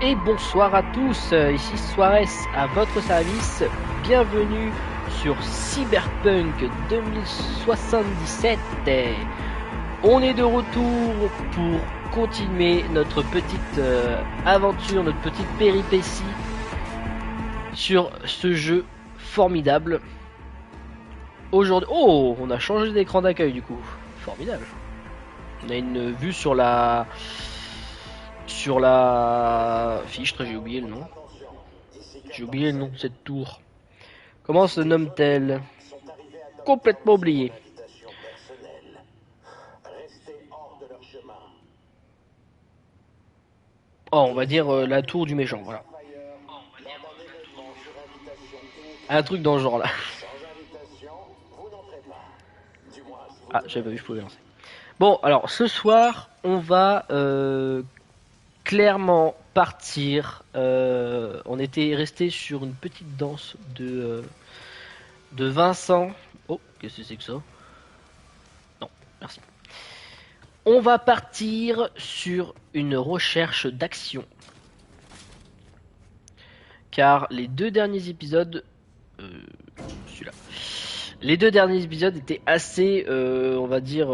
Et bonsoir à tous, ici Suarez à votre service. Bienvenue sur Cyberpunk 2077. On est de retour pour continuer notre petite aventure, notre petite péripétie sur ce jeu formidable. Aujourd'hui, oh, on a changé d'écran d'accueil du coup. Formidable. On a une vue sur la fiche, j'ai oublié le nom. J'ai oublié le nom de cette tour. Comment se nomme-t-elle? Complètement oublié. Oh, on va dire la tour du méchant, voilà. Un truc dans ce genre là. Ah, j'avais pas vu, je pouvais lancer. Bon, alors ce soir, on va clairement partir. On était resté sur une petite danse de Vincent. Oh, qu'est-ce que c'est que ça? Non, merci. On va partir sur une recherche d'action. Car les deux derniers épisodes... celui-là. Les deux derniers épisodes étaient assez, on va dire...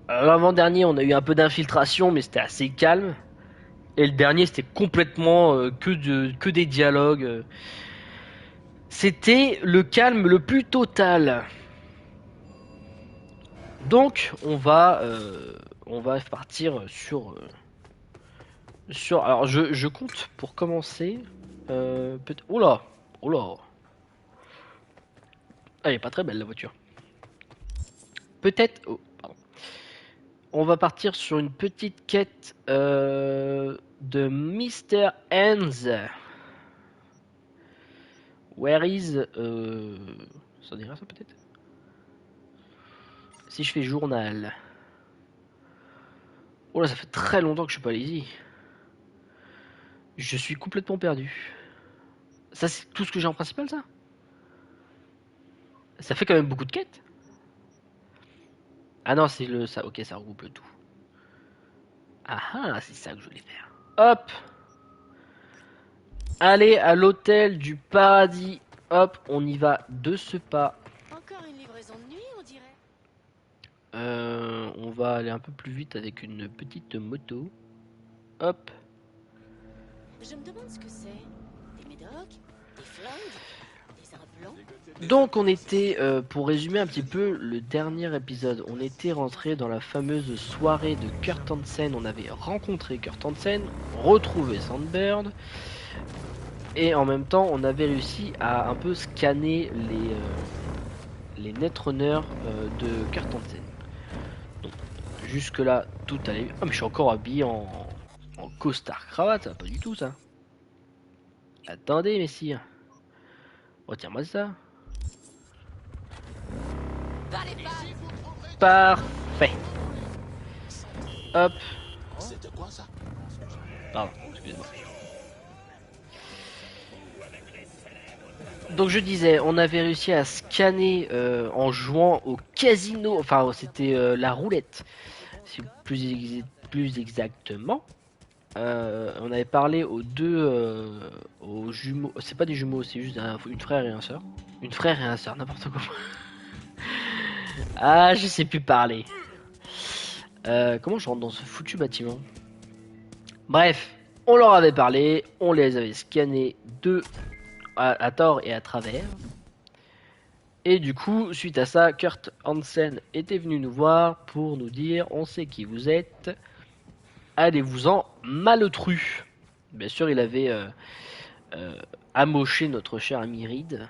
l'avant-dernier, on a eu un peu d'infiltration, mais c'était assez calme. Et le dernier, c'était complètement que des dialogues. C'était le calme le plus total. Donc, on va partir sur. Alors, je compte pour commencer. Oh là, oh là. Elle est pas très belle la voiture. Peut-être. Oh, pardon. On va partir sur une petite quête de Mr. Hands. Where is. Ça dirait ça peut-être? Si je fais journal. Oh là, ça fait très longtemps que je suis pas allé ici. Je suis complètement perdu. Ça, c'est tout ce que j'ai en principal, ça? Ça fait quand même beaucoup de quêtes. Ah non, c'est le. Ça, ok, ça regroupe le tout. Ah ah, c'est ça que je voulais faire. Hop! Allez à l'hôtel du paradis. Hop, on y va de ce pas. Encore une livraison de nuit, on dirait. On va aller un peu plus vite avec une petite moto. Hop. Je me demande ce que c'est. Des médocs, des flingues, des implants. Donc on était, pour résumer un petit peu le dernier épisode, on était rentré dans la fameuse soirée de Kurt Hansen. On avait rencontré Kurt Hansen, retrouvé Sandbird, et en même temps on avait réussi à un peu scanner les netrunners de Kurt Hansen. Donc jusque là tout allait bien. Ah mais je suis encore habillé en costard cravate, ça va pas du tout ça. Attendez messire, retire-moi ça. Parfait. Hop. C'était quoi ça? Pardon, excusez-moi. Donc je disais, on avait réussi à scanner en jouant au casino, enfin c'était la roulette, si plus exactement. On avait parlé aux deux aux jumeaux, c'est pas des jumeaux, c'est juste une frère et un sœur. Une frère et un sœur, n'importe quoi. Ah, je sais plus parler. Comment je rentre dans ce foutu bâtiment? Bref, on leur avait parlé, on les avait scannés à tort et à travers. Et du coup, suite à ça, Kurt Hansen était venu nous voir pour nous dire on sait qui vous êtes, allez-vous-en malotru. Bien sûr, il avait amoché notre cher ami Reed.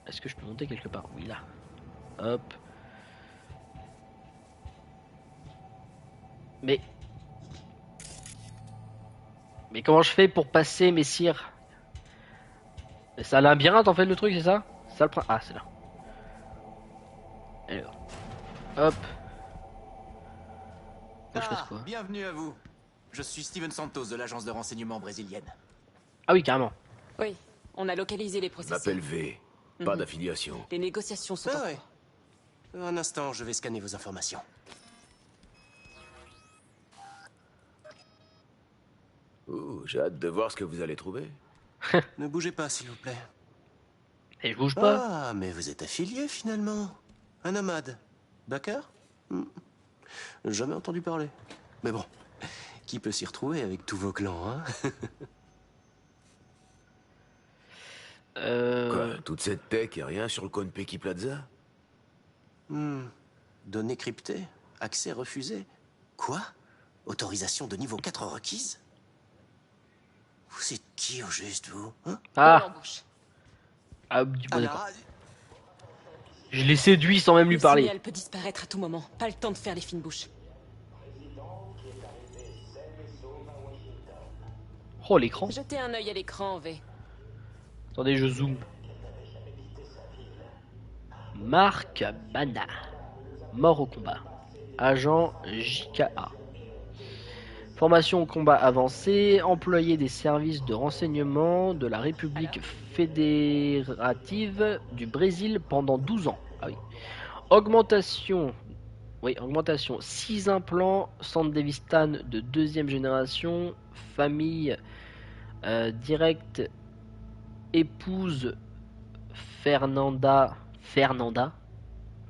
Est-ce que je peux monter quelque part? Oui, là. Hop. Mais comment je fais pour passer, messire? C'est un labyrinthe en fait le truc, c'est ça? C'est ça le Ah, c'est là. Alors. Hop. Faut que je fasse quoi? Bienvenue à vous. Je suis Steven Santos de l'agence de renseignement brésilienne. Ah oui, carrément. Oui, on a localisé les Je processeurs. m'appelle V. Pas d'affiliation. Les négociations sont en Ah ouais. cours. Un instant, je vais scanner vos informations. Ouh, j'ai hâte de voir ce que vous allez trouver. Ne bougez pas, s'il vous plaît. Et je bouge pas. Ah, mais vous êtes affilié finalement. Un nomade. Backer Jamais entendu parler. Mais bon, qui peut s'y retrouver avec tous vos clans, hein? Quoi, toute cette tech et rien sur le Konpeki Plaza? Données cryptées, accès refusé. Quoi? Autorisation de niveau 4 requise? Vous êtes qui au juste, vous, hein? Ah, L'embauche. bon, d'accord. Alors, Je l'ai séduit sans même lui Le parler. signal peut disparaître à tout moment. Pas le temps de faire les fines bouches. Oh, l'écran. Jetez un œil à l'écran, V. Attendez, je zoome. Marc Bana. Mort au combat. Agent JKA. Formation au combat avancée. Employé des services de renseignement de la République fédérative du Brésil pendant 12 ans. Ah oui. Augmentation. Oui, augmentation. 6 implants. Centre Davistan de deuxième génération. Famille directe. Épouse Fernanda. Ça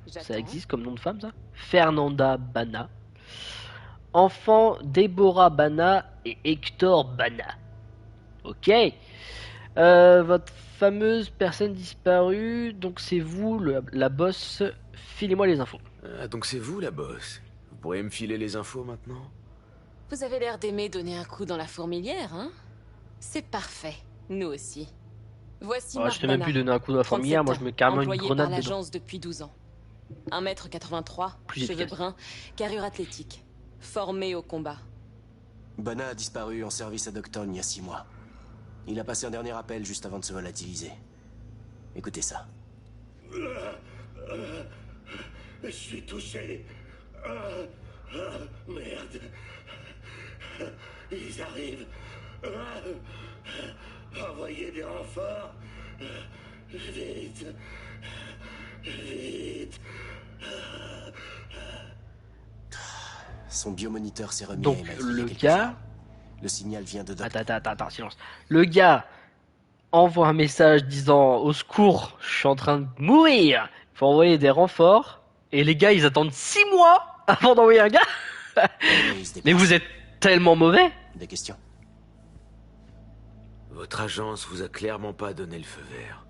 J'attends. existe comme nom de femme, ça? Fernanda Bana. Enfant Déborah Bana et Hector Bana. Ok. Votre fameuse personne disparue, donc c'est vous, la boss. Filez-moi les infos. Ah, donc c'est vous la boss. Vous pourriez me filer les infos maintenant? Vous avez l'air d'aimer donner un coup dans la fourmilière, hein? C'est parfait. Nous aussi. Voici Oh, Marc je t'ai même Bana, plus donné un coup de la 37 fourmilière, moi je ans, mets carrément une employé grenade par dedans. l'agence depuis 12 ans. 1m83, Plus cheveux efficace. bruns, carrure athlétique. Formé au combat. Bana a disparu en service à Docton il y a 6 mois. Il a passé un dernier appel juste avant de se volatiliser. Écoutez ça. Je suis touché. Merde. Ils arrivent. Envoyez des renforts. Vite. Vite. Son biomoniteur s'est remis. Donc, et il m'a dit le il y a quelques gars- heures. Le signal vient de Docton. Attends, silence. Le gars envoie un message disant au secours, je suis en train de mourir. Il faut envoyer des renforts. Et les gars, ils attendent 6 mois avant d'envoyer un gars. Il se Mais déplace. vous êtes tellement mauvais. Des questions? Votre agence vous a clairement pas donné le feu vert.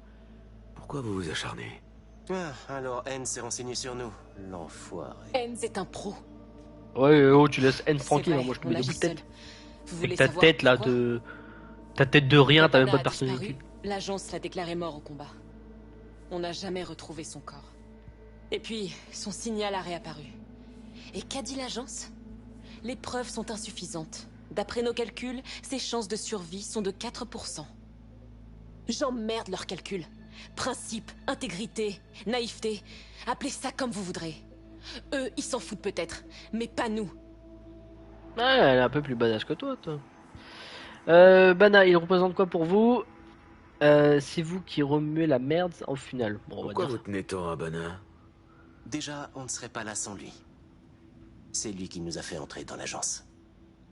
Pourquoi vous vous acharnez? Ah, alors N s'est renseigné sur nous. L'enfoiré. Enz est un pro. Ouais, oh, tu laisses N C'est tranquille, vrai, hein, moi je te on mets des agit bouts de tête. seul. Vous Avec voulez ta savoir tête là pourquoi? de. Ta tête de rien, t'as même pas de Bana a disparu, personnalité. L'agence l'a déclaré mort au combat. On n'a jamais retrouvé son corps. Et puis, son signal a réapparu. Et qu'a dit l'agence? Les preuves sont insuffisantes. D'après nos calculs, ses chances de survie sont de 4%. J'emmerde leurs calculs. Principe, intégrité, naïveté, appelez ça comme vous voudrez. Eux, ils s'en foutent peut-être, mais pas nous. Ouais, elle est un peu plus badass que toi. Bana, il représente quoi pour vous? C'est vous qui remuez la merde en finale. Bon, on va Pourquoi dire. vous tenez tant à Bana? Déjà, on ne serait pas là sans lui. C'est lui qui nous a fait entrer dans l'agence.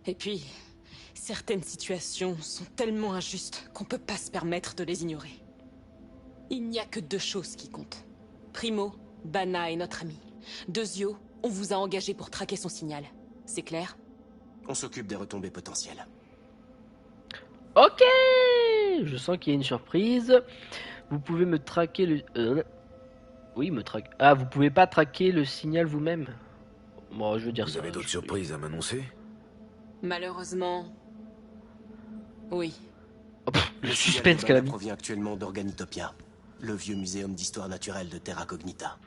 Et puis, certaines situations sont tellement injustes qu'on peut pas se permettre de les ignorer. Il n'y a que 2 choses qui comptent. Primo, Bana est notre ami. Deuxio, on vous a engagé pour traquer son signal. C'est clair? On s'occupe des retombées potentielles. Ok. Je sens qu'il y a une surprise. Vous pouvez me traquer le. Oui, me traquer. Ah, vous pouvez pas traquer le signal vous-même. Bon, je veux dire Vous ça. avez d'autres surprises à m'annoncer? Malheureusement... Oui. Oh, pff, le Le signal suspense de qu'elle a Bana mis. provient actuellement d'Organitopia, le vieux muséum d'histoire naturelle de Terra Cognita.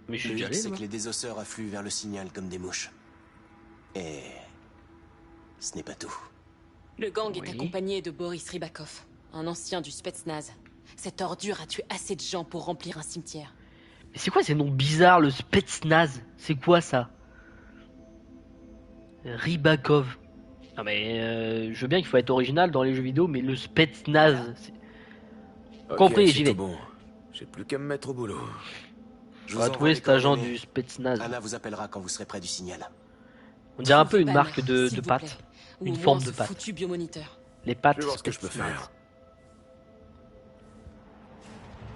Mais je suis Le déjà hic, allé c'est là-bas. que les désosseurs affluent vers le signal comme des mouches. Et... ce n'est pas tout. Le gang Oui. est accompagné de Boris Rybakov, un ancien du Spetsnaz. Cette ordure a tué assez de gens pour remplir un cimetière. Mais c'est quoi ces noms bizarres, le Spetsnaz? C'est quoi ça? Rybakov. Non mais je veux bien qu'il faut être original dans les jeux vidéo, mais le Spetsnaz. Ok, Compris, c'est j'y vais. tout bon. J'ai plus qu'à me mettre au boulot. Je On vous va envoie trouver les cet agent coordonnées. du Spetsnaz. Anna vous appellera quand vous serez près du signal. On dirait un peu Trouvez une Banner, marque de s'il vous patte. plaît. Ou Une au forme moins de ce patte. foutu biomoniteur. Les pattes Je vais voir ce que je peux Space Knight. faire.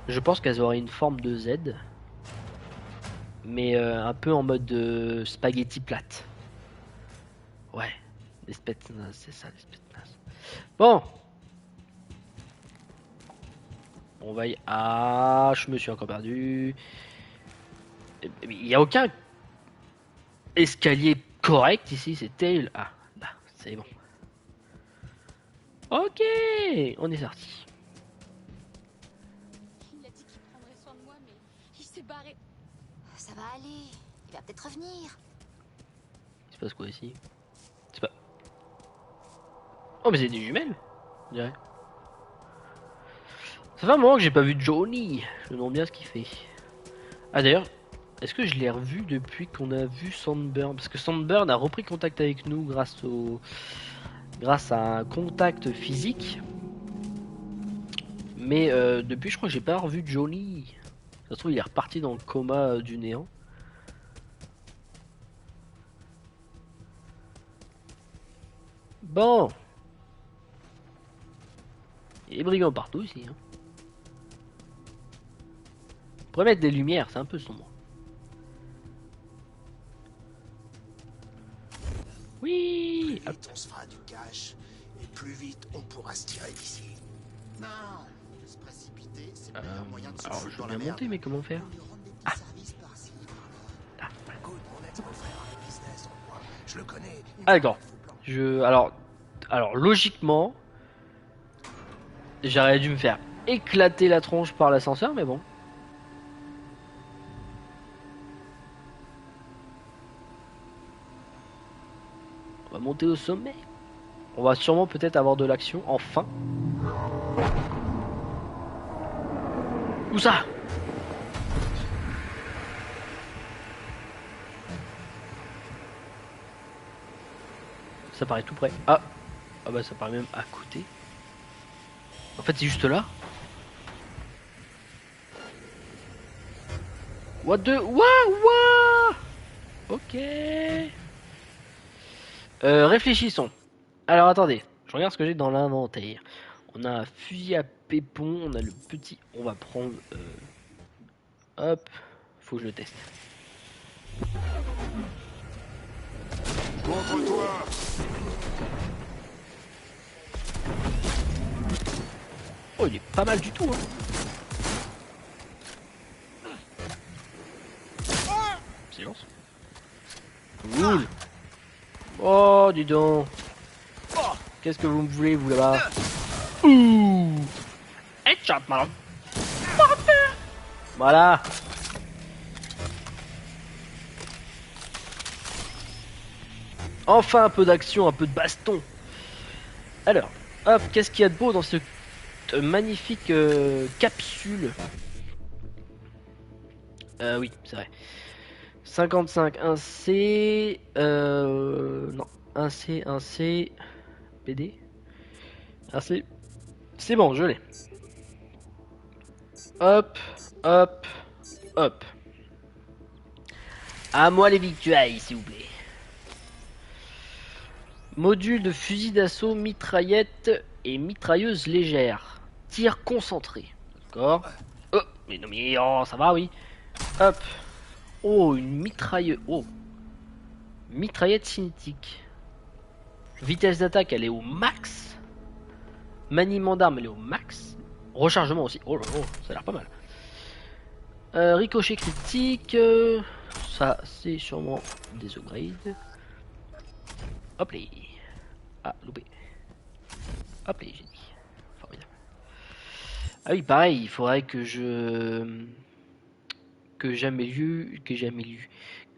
Je pense qu'elles auraient une forme de Z. Mais un peu en mode spaghetti plate. Ouais. Les Spetsnaz, c'est ça les Spetsnaz. Bon. On va y... Ah, je me suis encore perdu. Il n'y a aucun escalier correct ici, c'est terrible. Ah, là, c'est bon. Ok, on est sorti. Il a dit qu'il prendrait soin de moi, mais il s'est barré. Ça va aller. Il va peut-être revenir. Il se passe quoi ici? C'est pas... Oh, mais c'est des jumelles, on dirait. Ça fait un moment que j'ai pas vu Johnny. Je me demande bien ce qu'il fait. Ah d'ailleurs, est-ce que je l'ai revu depuis qu'on a vu Sandburn? Parce que Sandburn a repris contact avec nous grâce à un contact physique. Mais depuis, je crois que j'ai pas revu Johnny. Ça se trouve, il est reparti dans le coma du néant. Bon. Il y a des brigands partout ici. Hein. On pourrait mettre des lumières, c'est un peu sombre. Oui. Plus vite on se fera du cash, et plus vite on pourra se tirer d'ici. Non, de se précipiter, c'est le meilleur moyen de se Alors, foutre je dans veux la bien merde. monter, mais comment faire? Lui rendre des petits services par-ci, par-là. Écoute, mon ex-beau-frère a un business en moi. Je le connais. Ah d'accord. Alors logiquement, j'aurais dû me faire éclater la tronche par l'ascenseur, mais bon. On va monter au sommet. On va sûrement peut-être avoir de l'action, enfin. Où ça? Ça paraît tout près. Ah bah ça paraît même à côté. En fait c'est juste là. What the... Wouah. Ok. Réfléchissons. Alors attendez, je regarde ce que j'ai dans l'inventaire. On a un fusil à pépon, on a le petit... On va prendre... Hop, faut que je le teste. Contre toi. Oh il est pas mal du tout hein. Silence. Cool. Oh dis donc. Qu'est-ce que vous me voulez vous là-bas? Ouh. Headshot malin. Voilà. Enfin un peu d'action, un peu de baston. Alors, hop, qu'est-ce qu'il y a de beau dans cette magnifique capsule? Oui, c'est vrai. 55, 1C, non, 1C, 1C, PD, 1C, c'est bon, je l'ai. Hop, hop, hop. À moi les victuailles, s'il vous plaît. Module de fusil d'assaut, mitraillette et mitrailleuse légère. Tir concentré. D'accord. Oh, mais non, mais oh, ça va, oui. Hop. Oh, une mitrailleuse. Oh. Mitraillette cinétique. Vitesse d'attaque, elle est au max. Maniement d'armes, elle est au max. Rechargement aussi. Oh là là, ça a l'air pas mal. Ricochet critique. Ça, c'est sûrement des upgrades. Hop les. Ah, loupé. Hop les, j'ai dit. Formidable. Ah oui, pareil, il faudrait que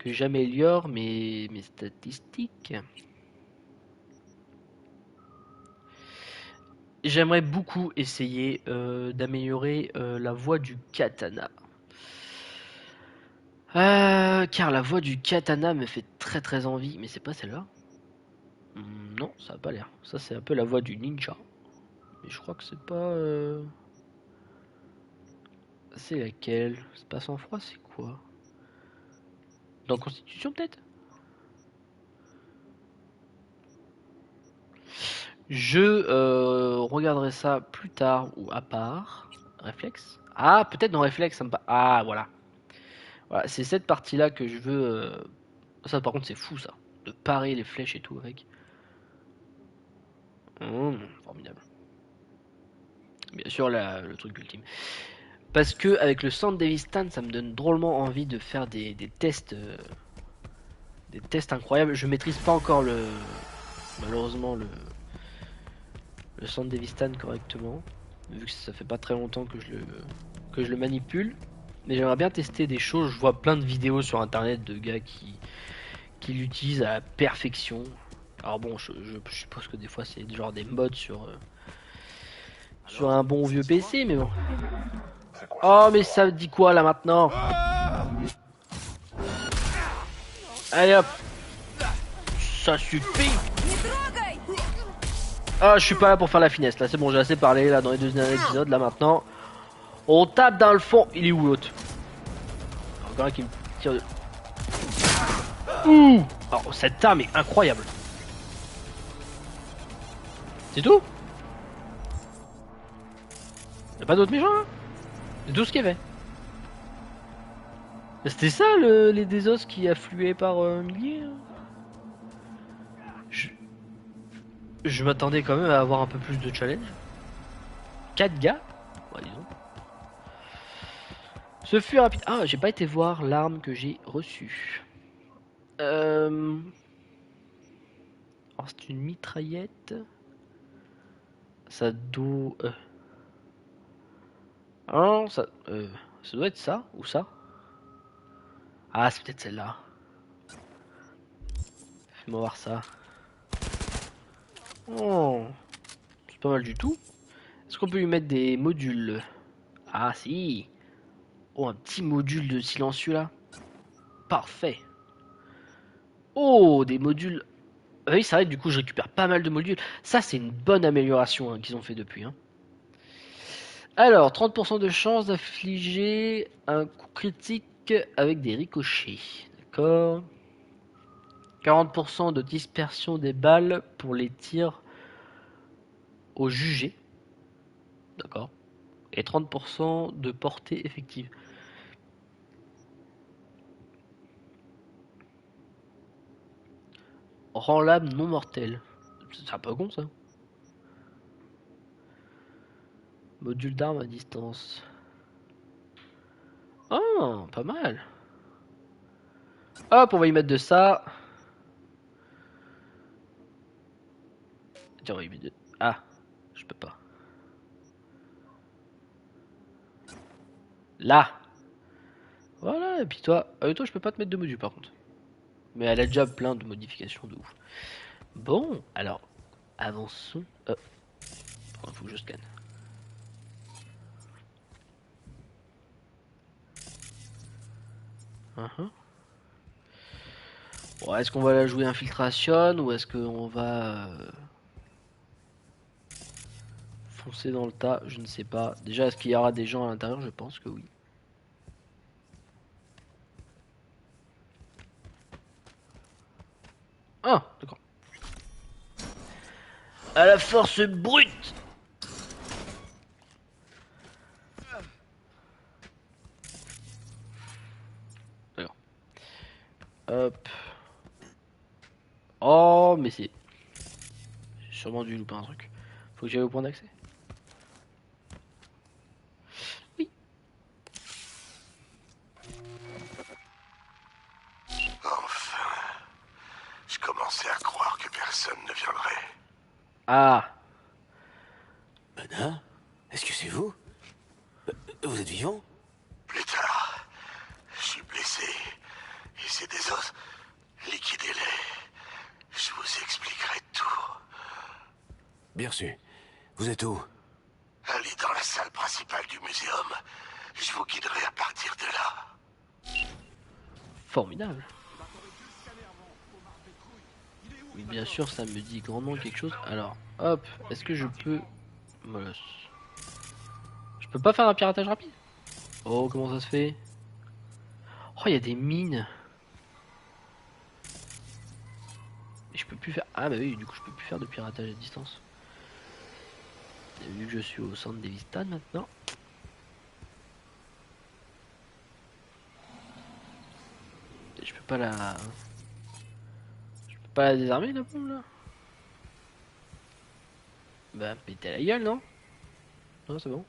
j'améliore mes statistiques. J'aimerais beaucoup essayer d'améliorer la voix du katana. Car la voix du katana me fait très très envie. Mais c'est pas celle-là? Non, ça a pas l'air. Ça c'est un peu la voix du ninja. Mais je crois que c'est pas... C'est laquelle? C'est pas sang-froid, c'est quoi? Dans Constitution peut-être? Je regarderai ça plus tard ou à part. Réflexe. Ah, peut-être dans réflexe, ça me ah, voilà. Voilà, c'est cette partie-là que je veux. Ça, par contre, c'est fou, ça. De parer les flèches et tout avec. Formidable. Bien sûr, le truc ultime. Parce que avec le Sand Devistan, ça me donne drôlement envie de faire des tests. Des tests incroyables. Je maîtrise pas encore malheureusement le Sand Devistan correctement. Vu que ça fait pas très longtemps que je le manipule. Mais j'aimerais bien tester des choses. Je vois plein de vidéos sur internet de gars qui l'utilisent à la perfection. Alors bon, je suppose que des fois c'est genre des mods sur un bon vieux PC, mais bon. Oh, mais ça dit quoi là maintenant? Allez hop. Ça suffit. Ah, je suis pas là pour faire la finesse là, c'est bon, j'ai assez parlé là dans les 2 derniers épisodes. Là maintenant, on tape dans le fond. Il est où l'autre? Encore un qui me tire de... Ouh. Oh, cette arme est incroyable. C'est tout? Y'a pas d'autres méchants là? C'est tout ce qu'il y avait. C'était ça les désos qui affluaient par milliers? Je m'attendais quand même à avoir un peu plus de challenge. 4 gars? Ouais, disons. Ce fut rapide. Ah, j'ai pas été voir l'arme que j'ai reçue. Alors, c'est une mitraillette. Ça doit... Ah non, ça doit être ça ou ça. Ah, c'est peut-être celle-là. Fais-moi voir ça. Oh, c'est pas mal du tout. Est-ce qu'on peut lui mettre des modules? Ah si. Oh, un petit module de silencieux là. Parfait. Oh, des modules. Ah oui, c'est vrai que du coup je récupère pas mal de modules. Ça, c'est une bonne amélioration qu'ils ont fait depuis. Alors, 30% de chance d'affliger un coup critique avec des ricochets. D'accord. 40% de dispersion des balles pour les tirs au jugé. D'accord. Et 30% de portée effective. Rend l'âme non mortelle. C'est un peu con ça. Module d'arme à distance. Oh, pas mal. Hop, on va y mettre de ça. Tiens, on va y mettre de... Ah, je peux pas. Là. Voilà, et puis toi... toi, je peux pas te mettre de module par contre. Mais elle a déjà plein de modifications de ouf. Bon, alors, avançons. Faut que je scanne. Bon, est-ce qu'on va la jouer infiltration ou est-ce qu'on va foncer dans le tas? Je ne sais pas. Déjà, est-ce qu'il y aura des gens à l'intérieur? Je pense que oui. Ah, d'accord. À la force brute. D'accord. Hop. Oh, mais c'est... J'ai sûrement dû louper un truc. Faut que j'aille au point d'accès. Oui. Enfin. Je commençais à croire que personne ne viendrait. Ah. Anna? Est-ce que c'est vous? Vous êtes vivant? Plus tard, je suis blessé. Et c'est des os. Liquidez-les. Je vous expliquerai tout. Bien sûr. Vous êtes où? Allez dans la salle principale du muséum. Je vous guiderai à partir de là. Formidable. Bien sûr, ça me dit grandement quelque chose. Alors, hop, est-ce que je peux... Voilà. Je peux pas faire un piratage rapide? Oh, comment ça se fait? Oh, il y a des mines. Et je peux plus faire... Ah bah oui, du coup, je peux plus faire de piratage à distance. Et vu que je suis au centre des Vistades maintenant. Je peux pas la... Je peux pas la désarmer la bombe là? Bah péter la gueule non? Non c'est bon.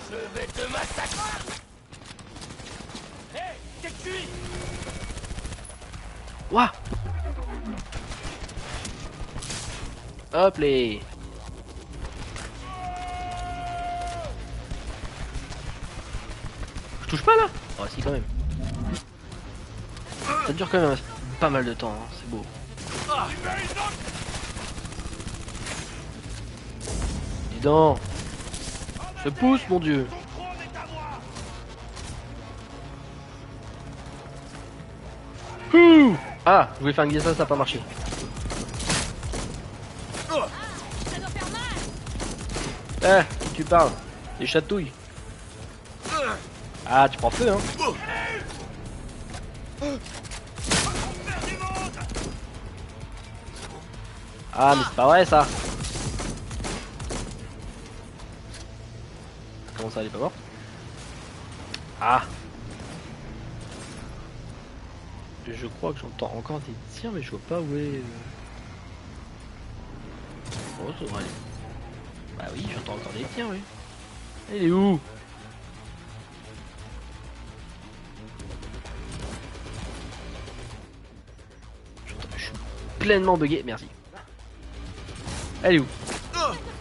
Je vais te massacrer. Hé, t'es cuit. Ouah! Hop les. Je touche pas là? Oh si quand même. Ça dure quand même pas mal de temps, hein. C'est beau. Dis donc. Je pousse mon dieu. Ouh. Ah, je voulais faire une glissade, ça n'a pas marché. Ça doit faire mal. Tu parles. Des chatouilles. Ah, tu prends feu, hein. Ah, mais c'est pas vrai, ça. Comment ça, elle est pas morte? Ah. Je crois que j'entends encore des tirs, mais je vois pas où est... Oh, ça devrait aller. Bah oui, j'entends encore des tirs, oui. Elle est où? Je suis pleinement bugué, merci. Elle est où?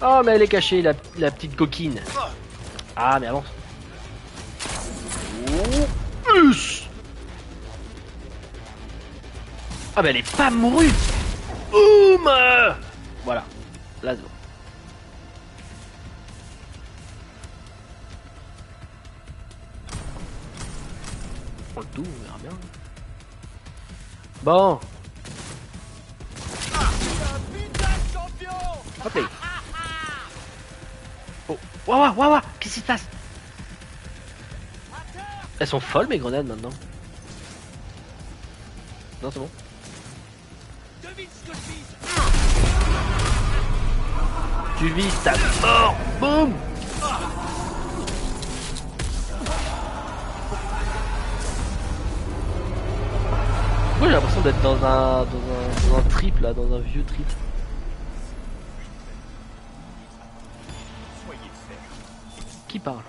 Oh, mais elle est cachée, la petite coquine. Ah, mais avance. Oh, ah, mais elle est pas mourue. Boum. Voilà, là c'est bon. On prend le tout, on verra bien. Bon. Hop là. Oh, waouh, waouh, qu'est-ce qui se passe? Elles sont folles mes grenades maintenant. Non, c'est bon. Tu vises ta mort. Boum. Moi j'ai l'impression d'être dans un trip là, dans un vieux trip. Qui parle?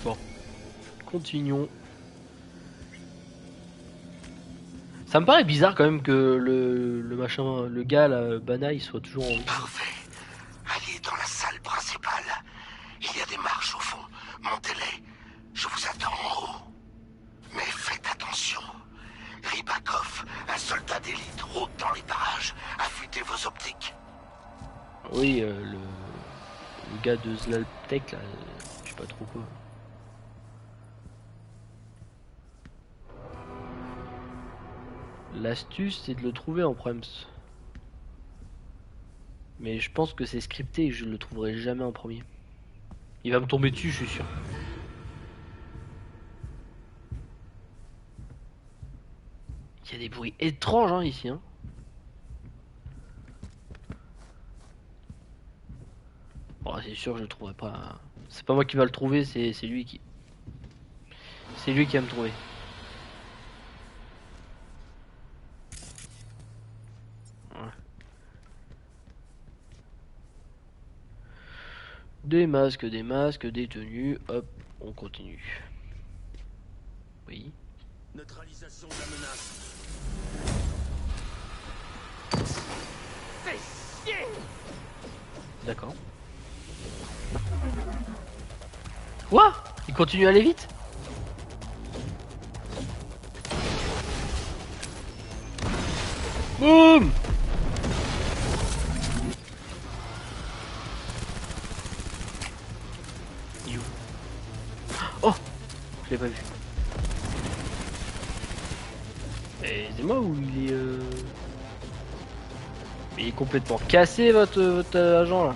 Bon, continuons. Ça me paraît bizarre quand même que le machin, le gars là, Bana, il soit toujours en vie. Parfait. Allez dans la salle principale. Il y a des marches au fond. Montez-les. Je vous attends en haut. Mais faites attention. Rybakov, un soldat d'élite, rôde dans les parages. Affûtez vos optiques. Oui, le gars de Zlaltek là, je sais pas trop quoi. L'astuce c'est de le trouver en prems. Mais je pense que c'est scripté et je le trouverai jamais en premier. Il va me tomber dessus, je suis sûr. Il y a des bruits étranges hein, ici. Hein. Bon, c'est sûr, je le trouverai pas. C'est pas moi qui va le trouver, c'est lui qui. C'est lui qui va me trouver. Ouais. Des masques, des tenues. Hop, on continue. Oui. Neutralisation de la menace. D'accord. Quoi? Il continue à aller vite? Boum! Il est où? Oh! Je l'ai pas vu. Et c'est moi où il est Il est complètement cassé votre agent là.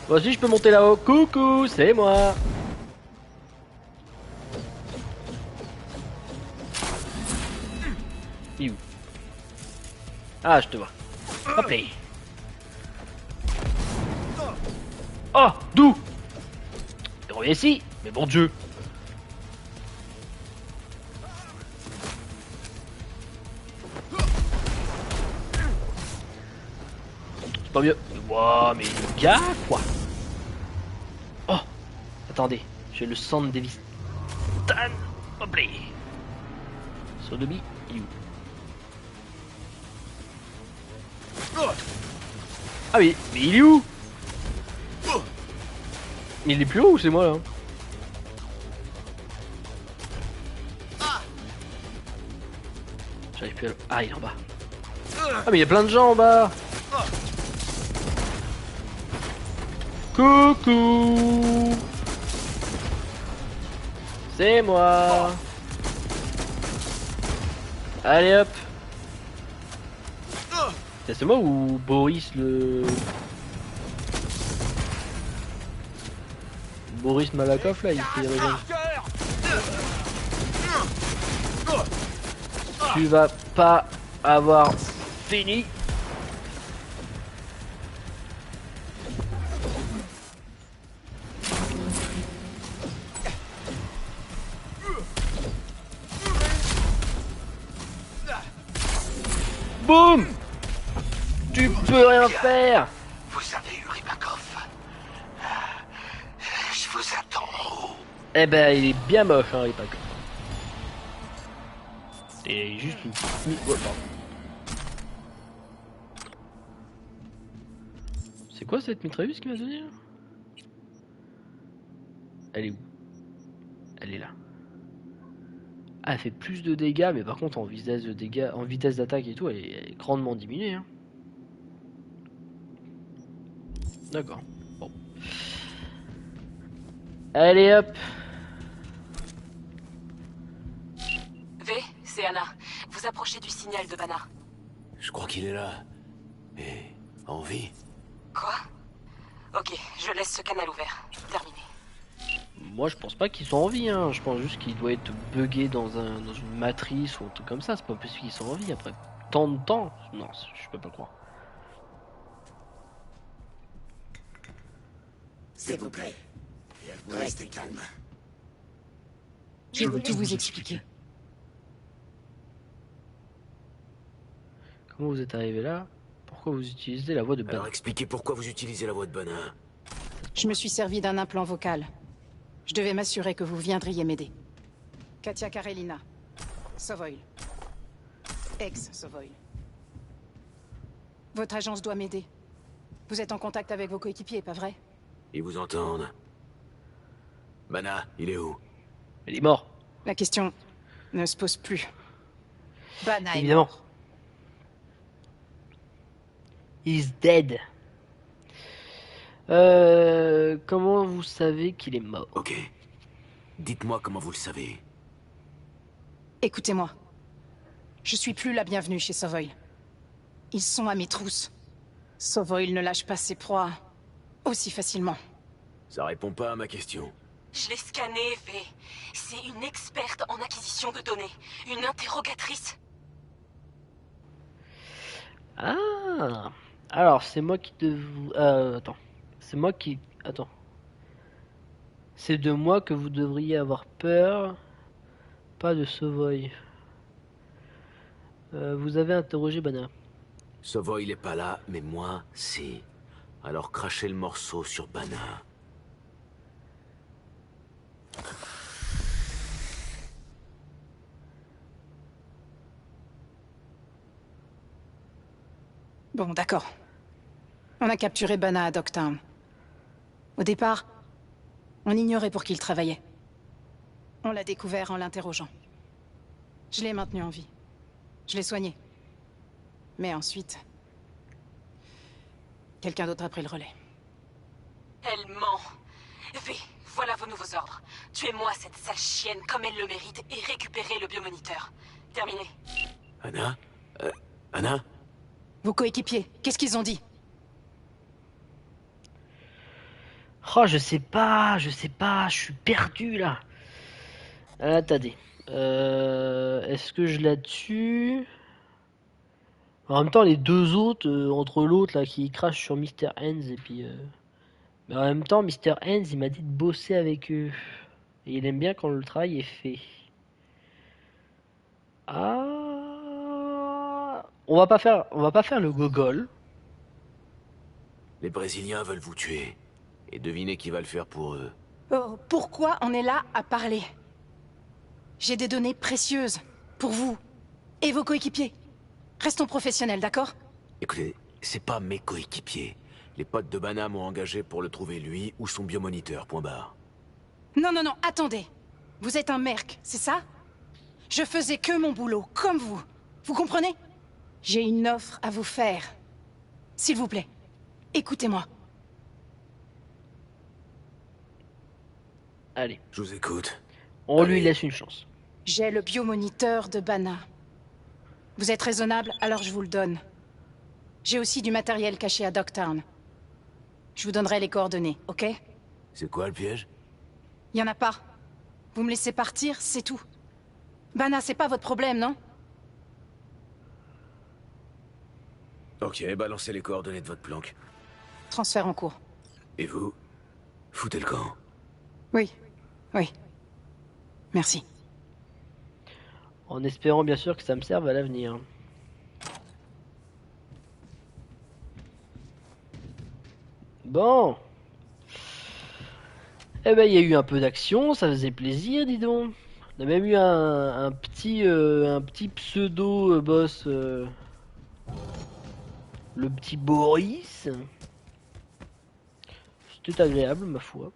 Moi aussi je peux monter là-haut. Coucou, c'est moi. Il est où? Ah, je te vois. Hop là. Oh, d'où? Reviens ici. Mais bon Dieu. C'est pas mieux. Wow, mais le gars, quoi. Oh, attendez. J'ai le sang de Davis. Tan. Hop là. Sodomy, il est où? Ah mais il est où? Il est plus haut ou c'est moi là? J'arrive plus à le... Ah, il est en bas. Ah mais il y a plein de gens en bas. Coucou. C'est moi. Allez hop. C'est moi ou Boris le... Boris Malakoff là, il fait rire. Tu vas pas avoir fini. Boum! Tu peux rien faire! Vous avez eu Rybakov. Je vous attends en haut. Eh ben, il est bien moche, hein, Rybakov. C'est juste une petite... Oh, pardon. C'est quoi cette mitrailleuse qu'il m'a donné là? Elle est où? Elle est là. Ah, elle fait plus de dégâts, mais par contre en vitesse de dégâts, en vitesse d'attaque et tout, elle est grandement diminuée. Hein. D'accord. Bon. Allez hop. V, c'est Anna. Vous approchez du signal de Bana. Je crois qu'il est là. Et en vie. Quoi? Ok, je laisse ce canal ouvert. Terminé. Moi je pense pas qu'ils sont en vie, hein. Je pense juste qu'il doit être bugué dans une matrice ou un truc comme ça. C'est pas possible qu'ils sont en vie après tant de temps. Non, je peux pas le croire. S'il vous plaît, restez calme. Je veux tout vous expliquer. Comment vous êtes arrivé là? Pourquoi vous utilisez la voix de Bana? Alors expliquez pourquoi vous utilisez la voix de Bana. Je me suis servi d'un implant vocal. Je devais m'assurer que vous viendriez m'aider. Katia Karelina. Sovoil. Ex-Sovoil. Votre agence doit m'aider. Vous êtes en contact avec vos coéquipiers, pas vrai? Ils vous entendent. Bana, il est où? Il est mort. La question ne se pose plus. Bana est Évidemment. mort. He's dead. Comment vous savez qu'il est mort? Ok. Dites-moi comment vous le savez. Écoutez-moi. Je suis plus la bienvenue chez Sovoil. Ils sont à mes trousses. Sovoil ne lâche pas ses proies aussi facilement. Ça répond pas à ma question. Je l'ai scanné, V. C'est une experte en acquisition de données. Une interrogatrice. Ah. Alors c'est moi qui attends. C'est moi qui... Attends. C'est de moi que vous devriez avoir peur. Pas de Sovoil. Vous avez interrogé Bana. Sovoy, il est pas là, mais moi, si. Alors crachez le morceau sur Bana. Bon, d'accord. On a capturé Bana à Dogtown. Au départ, on ignorait pour qui il travaillait. On l'a découvert en l'interrogeant. Je l'ai maintenu en vie. Je l'ai soigné. Mais ensuite... quelqu'un d'autre a pris le relais. Elle ment. V, voilà vos nouveaux ordres. Tuez-moi cette sale chienne comme elle le mérite et récupérez le biomoniteur. Terminé. Anna Anna Vos coéquipiers, qu'est-ce qu'ils ont dit? Oh, je sais pas, je suis perdu là. Attendez. Est-ce que je la tue? En même temps, les deux autres, entre l'autre là qui crache sur Mr. Hands et puis. Mais en même temps, Mr. Hands il m'a dit de bosser avec eux. Et il aime bien quand le travail est fait. Ah. On va pas faire le gogol. Les Brésiliens veulent vous tuer. Et devinez qui va le faire pour eux. Oh, pourquoi on est là à parler? J'ai des données précieuses pour vous et vos coéquipiers. Restons professionnels, d'accord? Écoutez, c'est pas mes coéquipiers. Les potes de Bana m'ont engagé pour le trouver lui ou son biomoniteur, point barre. Non, non, non, attendez. Vous êtes un merc, c'est ça? Je faisais que mon boulot, comme vous. Vous comprenez? J'ai une offre à vous faire. S'il vous plaît, écoutez-moi. Allez, Je vous écoute. on lui Allez. laisse une chance. J'ai le biomoniteur de Bana. Vous êtes raisonnable, alors je vous le donne. J'ai aussi du matériel caché à Dogtown. Je vous donnerai les coordonnées, ok? C'est quoi le piège? Y en a pas. Vous me laissez partir, c'est tout. Bana, c'est pas votre problème, non? Ok, balancez les coordonnées de votre planque. Transfert en cours. Et vous? Foutez le camp. Oui, oui. Merci. En espérant bien sûr que ça me serve à l'avenir. Bon. Eh ben il y a eu un peu d'action, ça faisait plaisir, dis donc. On a même eu un petit pseudo boss, le petit Boris. C'était agréable ma foi.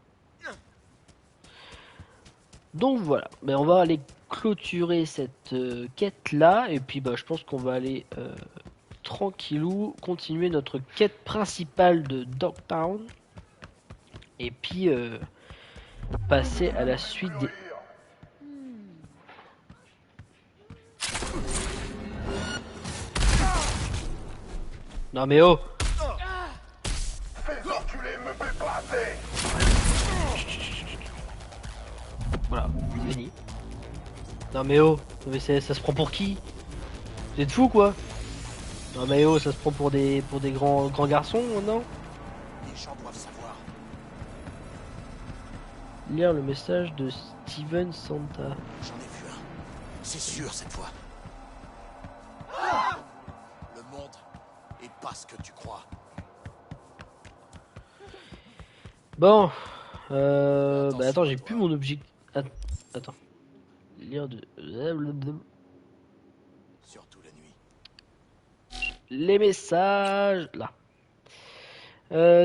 Donc voilà, ben, on va aller clôturer cette quête là et puis bah, je pense qu'on va aller tranquillou continuer notre quête principale de Dogtown et puis passer à la suite des... Non mais oh! Voilà, c'est fini. Non mais oh, mais ça se prend pour qui? Vous êtes fous quoi? Non mais oh, ça se prend pour des grands garçons, non? Les gens doivent savoir. Lire le message de Steven Santa. J'en ai vu un. C'est sûr cette fois. Le monde est pas ce que tu crois. Bon, bah attends, j'ai plus mon objectif. Attends. Lire de... Surtout la nuit. Les messages, là.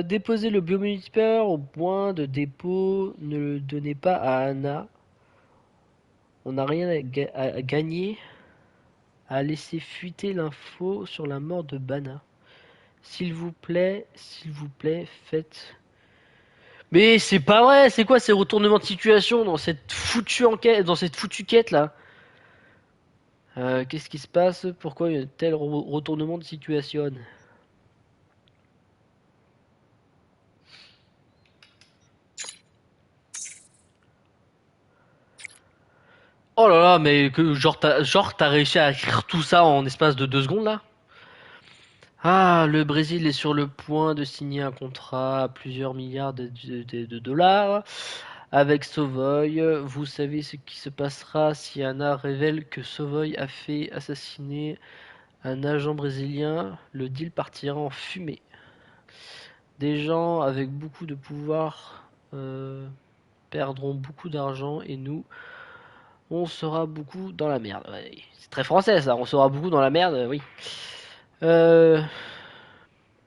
Déposez le biomoniteur au point de dépôt. Ne le donnez pas à Anna. On n'a rien à gagner à laisser fuiter l'info sur la mort de Bana. S'il vous plaît, faites... Mais c'est pas vrai, c'est quoi ces retournements de situation dans cette foutue enquête, dans cette foutue quête là? Qu'est-ce qui se passe? Pourquoi il y a un tel retournement de situation? Oh là là, mais que genre t'as réussi à écrire tout ça en espace de 2 secondes là? Ah, le Brésil est sur le point de signer un contrat à plusieurs milliards de dollars avec Sovoy. Vous savez ce qui se passera si Anna révèle que Sovoy a fait assassiner un agent brésilien. Le deal partira en fumée. Des gens avec beaucoup de pouvoir perdront beaucoup d'argent et nous, on sera beaucoup dans la merde. Ouais, c'est très français ça, on sera beaucoup dans la merde, oui.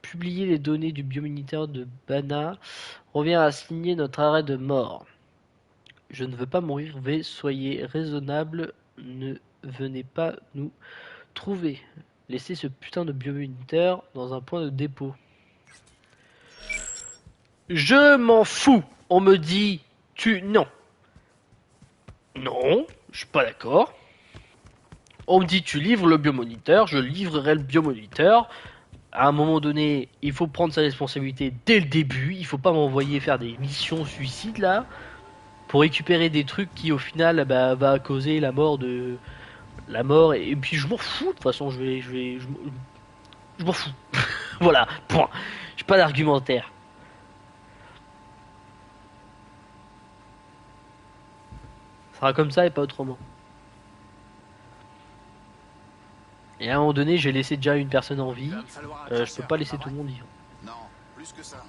Publier les données du biomoniteur de Bana revient à signer notre arrêt de mort. Je ne veux pas mourir, mais soyez raisonnable, ne venez pas nous trouver. Laissez ce putain de biomoniteur dans un point de dépôt. Je m'en fous. On me dit non. Non, je suis pas d'accord. On me dit tu livres le biomoniteur, je livrerai le biomoniteur. à un moment donné, il faut prendre sa responsabilité dès le début. Il faut pas m'envoyer faire des missions suicides là pour récupérer des trucs qui au final bah, va causer la mort et puis je m'en fous de toute façon. Je m'en fous. Voilà. Point. J'ai pas d'argumentaire. Ça sera comme ça et pas autrement. Et à un moment donné, j'ai laissé déjà une personne en vie. Je peux pas laisser tout le monde vivre. Non, plus que ça.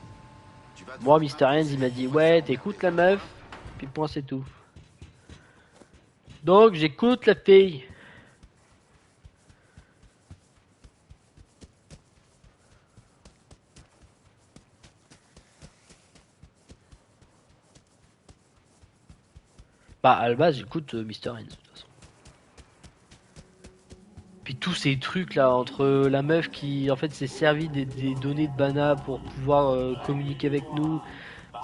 Moi, Mr. Hands, il m'a dit ouais, t'écoutes la meuf, puis point, c'est tout. Donc, j'écoute la fille. Bah, à la base, j'écoute Mr. Hands, de toute façon. Puis tous ces trucs là, entre la meuf qui en fait s'est servi des données de Bana pour pouvoir communiquer avec nous,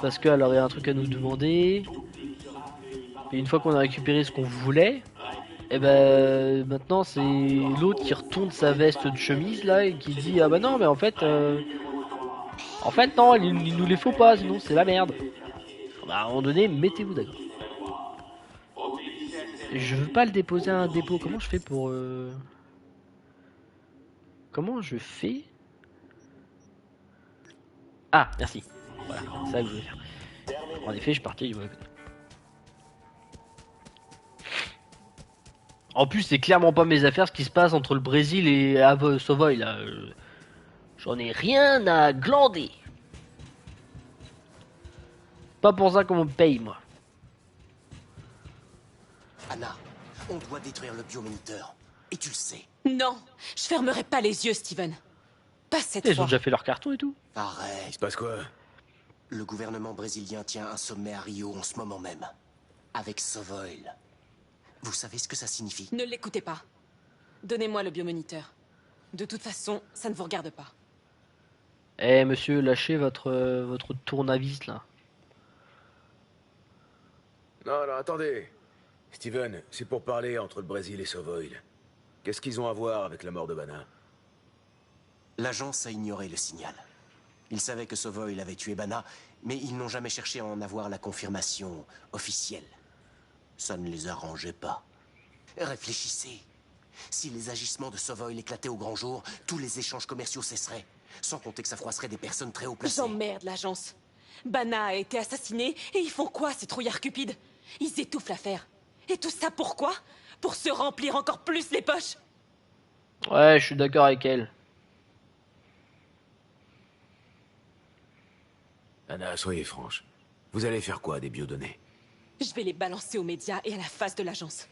parce qu'elle aurait un truc à nous demander. Et une fois qu'on a récupéré ce qu'on voulait, et ben maintenant c'est l'autre qui retourne sa veste de chemise là et qui dit ah bah non mais en fait non il nous les faut pas sinon c'est la merde. Bah, à un moment donné mettez-vous d'accord. Je veux pas le déposer à un dépôt. Comment je fais pour comment je fais? Ah merci. Voilà c'est ça que je voulais faire. En effet je partais du mauvais côté. En plus, c'est clairement pas mes affaires ce qui se passe entre le Brésil et Savoy là. J'en ai rien à glander. Pas pour ça qu'on me paye, moi. Anna, on doit détruire le biomoniteur. Et tu le sais. Non, je fermerai pas les yeux, Steven. Pas cette Ils fois. ont déjà fait leur carton et tout. Il Arrête. se passe quoi? Le gouvernement brésilien tient un sommet à Rio en ce moment même. Avec Sovoil. Vous savez ce que ça signifie? Ne l'écoutez pas. Donnez-moi le biomoniteur. De toute façon, ça ne vous regarde pas. Eh monsieur, lâchez votre tournevis là. Non, non, attendez. Steven, c'est pour parler entre le Brésil et Savoy. Qu'est-ce qu'ils ont à voir avec la mort de Bana? L'agence a ignoré le signal. Ils savaient que Sovoil avait tué Bana, mais ils n'ont jamais cherché à en avoir la confirmation officielle. Ça ne les arrangeait pas. Réfléchissez. Si les agissements de Sovoil éclataient au grand jour, tous les échanges commerciaux cesseraient. Sans compter que ça froisserait des personnes très haut placées. J'emmerde l'agence. Bana a été assassiné et ils font quoi, ces trouillards cupides? Ils étouffent l'affaire. Et tout ça pourquoi? Pour se remplir encore plus les poches? Ouais, je suis d'accord avec elle. Anna, soyez franche. Vous allez faire quoi des biodonnées? Je vais les balancer aux médias et à la face de l'agence.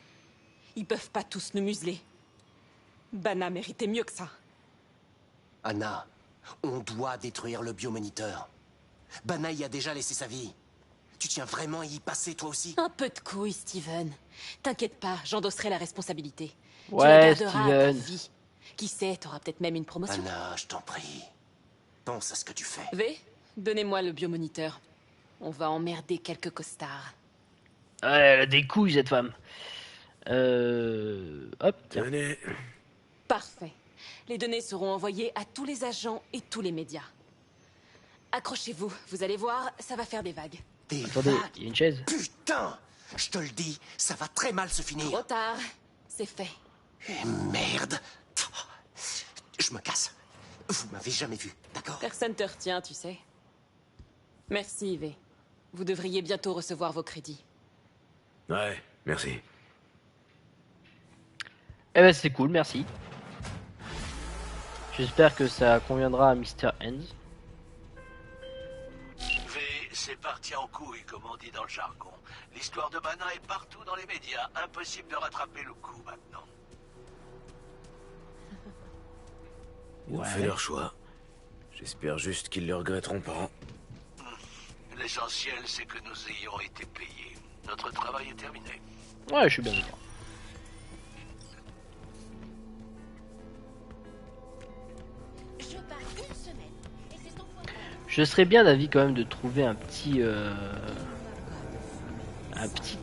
Ils peuvent pas tous nous museler. Bana méritait mieux que ça. Anna, on doit détruire le biomoniteur. Bana y a déjà laissé sa vie. Tu tiens vraiment à y passer, toi aussi? Un peu de couilles, Steven. T'inquiète pas, j'endosserai la responsabilité. Ouais, tu la garderas à ta Steven. vie. Qui sait, t'auras peut-être même une promotion. Anna, je t'en prie. Pense à ce que tu fais. V, donnez-moi le biomoniteur. On va emmerder quelques costards. Ouais, elle a des couilles cette femme. Hop, tiens. Tenez. Parfait. Les données seront envoyées à tous les agents et tous les médias. Accrochez-vous, vous allez voir, ça va faire des vagues. Des Attendez, vagues. il y a une chaise. Putain! Je te le dis, ça va très mal se finir. Trop tard, c'est fait. Eh, merde! Je me casse. Vous m'avez jamais vu, d'accord? Personne te retient, tu sais. Merci, V. Vous devriez bientôt recevoir vos crédits. Ouais, merci. Eh ben c'est cool, merci. J'espère que ça conviendra à Mr. Hands. V, c'est parti en couille, comme on dit dans le jargon. L'histoire de Bana est partout dans les médias. Impossible de rattraper le coup maintenant. Ils ont fait leur choix. J'espère juste qu'ils le regretteront pas. L'essentiel, c'est que nous ayons été payés. Notre travail est terminé. Ouais, je suis bien d'accord. Je serais bien d'avis quand même de trouver un petit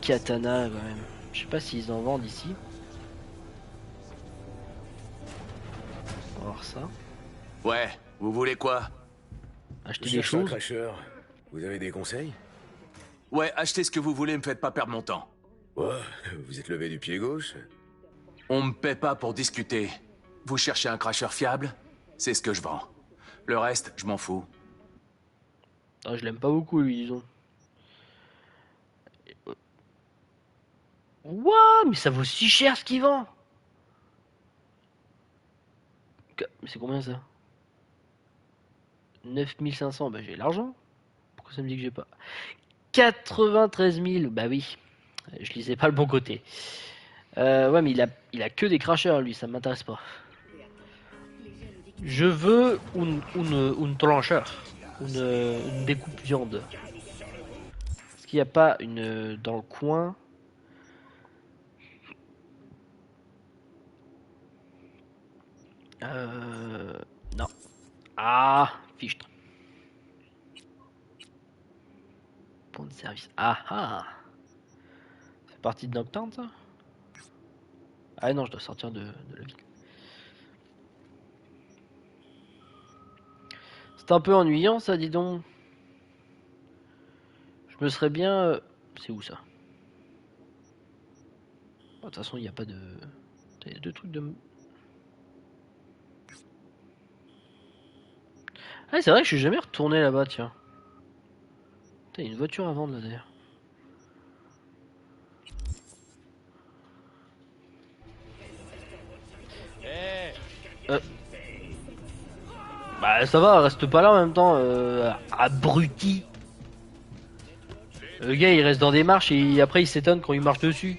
katana quand même. Je sais pas s'ils en vendent ici. On va voir ça. Ouais, vous voulez quoi? Acheter Je des cherche un choses. crasheur. Vous avez des conseils? Ouais, achetez ce que vous voulez, me faites pas perdre mon temps. Ouais, vous êtes levé du pied gauche? On me paie pas pour discuter. Vous cherchez un cracheur fiable? C'est ce que je vends. Le reste, je m'en fous. Ah, je l'aime pas beaucoup, lui, disons. Ouah, mais ça vaut si cher ce qu'il vend. Mais c'est combien ça? 9500, bah j'ai l'argent. Pourquoi ça me dit que j'ai pas? 93 000, bah oui. Je lisais pas le bon côté. Ouais, mais il a que des cracheurs, lui, ça m'intéresse pas. Je veux une trancheur. Une découpe viande. Est-ce qu'il n'y a pas une dans le coin? Non. Ah, fichtre. Point de service. Ah ah. Ça fait partie de Nocturne, ça? Ah non, je dois sortir de la ville. C'est un peu ennuyant, ça, dis donc. Je me serais bien... C'est où, ça? De toute façon, il n'y a pas de... Il y a deux trucs de... Ah, c'est vrai que je suis jamais retourné là-bas, tiens. Putain, il y a une voiture à vendre, là, d'ailleurs. Bah ça va, reste pas là en même temps, abruti. Le gars il reste dans des marches et après il s'étonne quand il marche dessus.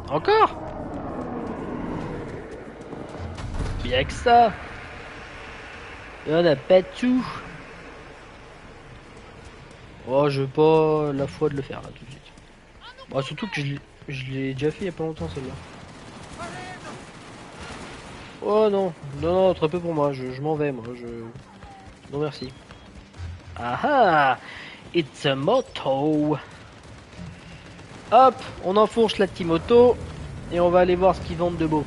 Encore? Bien que ça. Et on a pas de tout. Oh, je veux pas la foi de le faire là tout de suite. Bah, surtout que je l'ai déjà fait il y a pas longtemps celle-là. Oh non, non, non, très peu pour moi, je m'en vais moi, non merci. Ah ah, it's a moto. Hop, on enfourche la petite moto et on va aller voir ce qu'ils vendent de beau.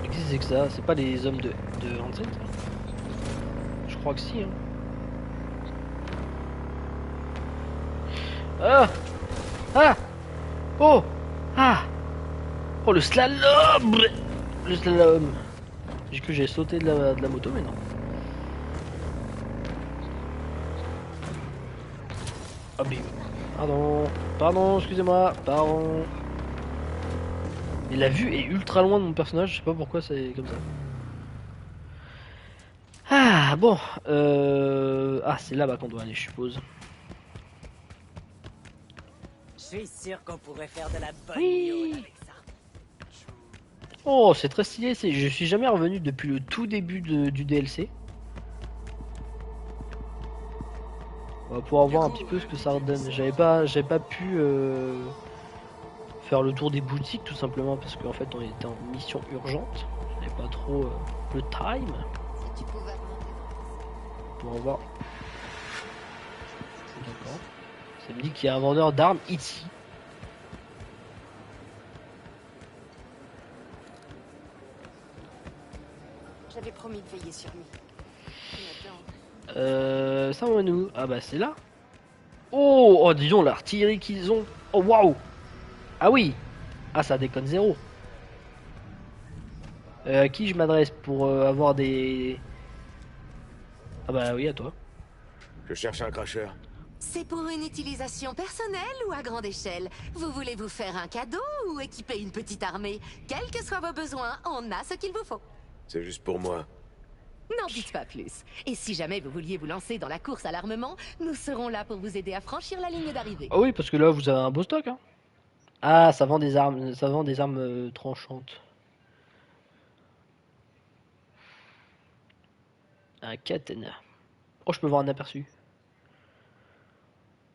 Qu'est-ce que c'est que ça? C'est pas les hommes de Hansen ça? Je crois que si hein. Ah! Ah! Oh! Ah! Oh le slalom! Le slalom! J'ai cru que j'ai sauté de la moto mais non. Ah bim. Pardon. Pardon, excusez-moi. Pardon. Et la vue est ultra loin de mon personnage, je sais pas pourquoi c'est comme ça. Ah bon. Ah c'est là-bas qu'on doit aller je suppose. Je suis sûr qu'on pourrait faire de la bonne Oui. avec ça. Oh c'est très stylé, je suis jamais revenu depuis le tout début du DLC. On va pouvoir voir un petit peu ce que ça redonne. J'avais pas pu faire le tour des boutiques tout simplement parce qu'en fait on était en mission urgente. J'avais pas trop le time. Si tu pouvais On va voir. D'accord. Ça me dit qu'il y a un vendeur d'armes ici. J'avais promis de veiller sur lui. Ça va nous. Ah bah c'est là. Oh, oh dis donc l'artillerie qu'ils ont. Oh waouh. Ah oui. Ah ça déconne zéro. À qui je m'adresse pour avoir des... Ah bah oui à toi. Je cherche un cracheur. C'est pour une utilisation personnelle ou à grande échelle? Vous voulez vous faire un cadeau ou équiper une petite armée? Quels que soient vos besoins, on a ce qu'il vous faut. C'est juste pour moi. N'en dites pas plus. Et si jamais vous vouliez vous lancer dans la course à l'armement, nous serons là pour vous aider à franchir la ligne d'arrivée. Ah oui parce que là vous avez un beau stock hein. Ah ça vend des armes tranchantes. Un katana. Oh je peux voir un aperçu.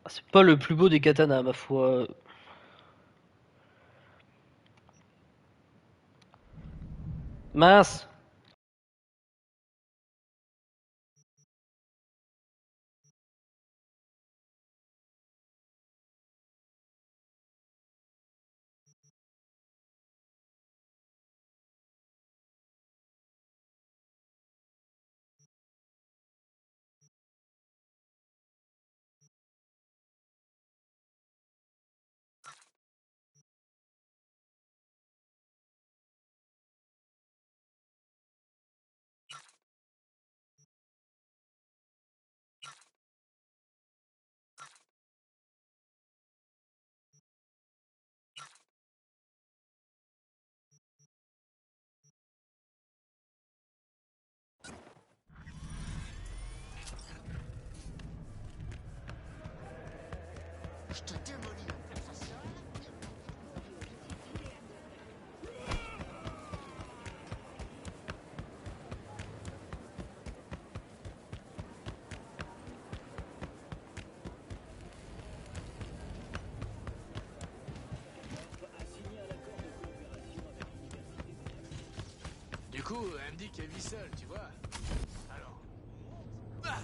Ah, c'est pas le plus beau des katanas ma foi. Mince. Du coup, elle me dit qu'elle vit seule, tu vois. Alors... Ah